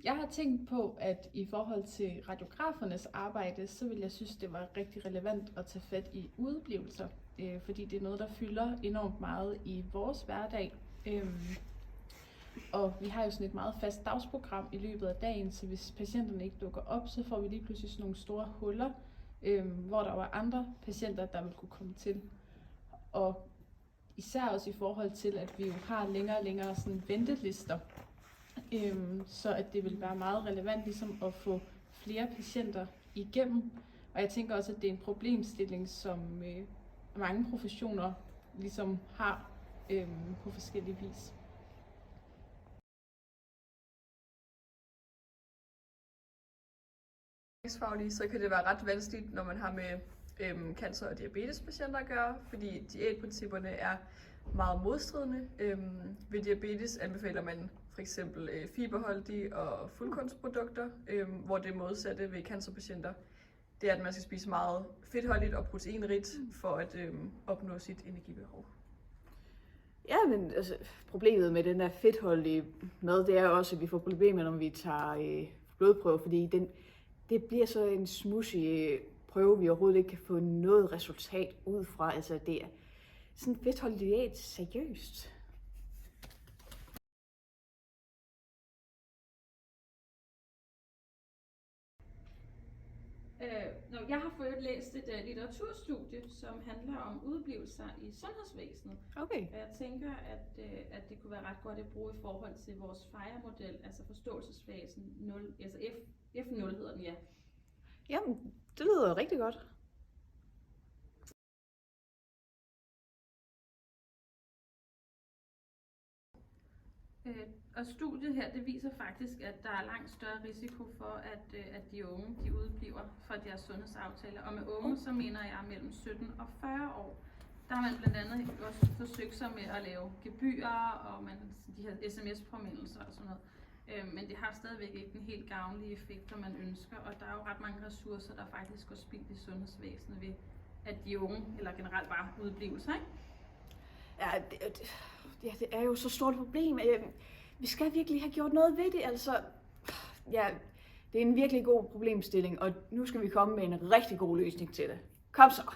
Jeg har tænkt på, at i forhold til radiografernes arbejde, så vil jeg synes, det var rigtig relevant at tage fat i udeblivelser, fordi det er noget, der fylder enormt meget i vores hverdag. Og vi har jo sådan et meget fast dagsprogram i løbet af dagen, så hvis patienterne ikke dukker op, så får vi lige pludselig sådan nogle store huller, hvor der var andre patienter, der vil kunne komme til. Og især også i forhold til, at vi jo har længere og længere sådan ventelister, så at det vil være meget relevant ligesom at få flere patienter igennem. Og jeg tænker også, at det er en problemstilling, som mange professioner ligesom har på forskellige vis. Så kan det være ret vanskeligt, når man har med cancer- og diabetespatienter at gøre, fordi diætprincipperne er meget modstridende. Ved diabetes anbefaler man for eksempel fiberholdige og fuldkornsprodukter, hvor det modsatte ved cancerpatienter, det er, at man skal spise meget fedtholdigt og proteinrigt for at opnå sit energibehov. Ja, men altså, problemet med den der fedtholdige mad, det er også, at vi får problemer, når vi tager blodprøver, fordi det bliver så en smudsig prøve, vi overhovedet ikke kan få noget resultat ud fra. Altså, det er sådan fedtholdig diæt seriøst. Jeg har fået læst et litteraturstudie, som handler om udeblivelser i sundhedsvæsenet. Okay. Og jeg tænker, at det kunne være ret godt at bruge i forhold til vores FIRE-model, altså forståelsesfasen 0, altså F0 hedder den, ja. Jamen, det lyder rigtig godt. Og studiet her, det viser faktisk, at der er langt større risiko for, at de unge de udebliver fra deres sundhedsaftaler. Og med unge, så mener jeg mellem 17 og 40 år. Der har man blandt andet også forsøgt sig med at lave gebyrer og de her sms-påmindelser og sådan noget. Men det har stadigvæk ikke den helt gavnlige effekt, som man ønsker. Og der er jo ret mange ressourcer, der faktisk går spildt i sundhedsvæsenet ved, at de unge, eller generelt bare udeblivelser, ikke? Ja, det er jo så stort et problem. Vi skal virkelig have gjort noget ved det, altså. Ja, det er en virkelig god problemstilling, og nu skal vi komme med en rigtig god løsning til det. Kom så!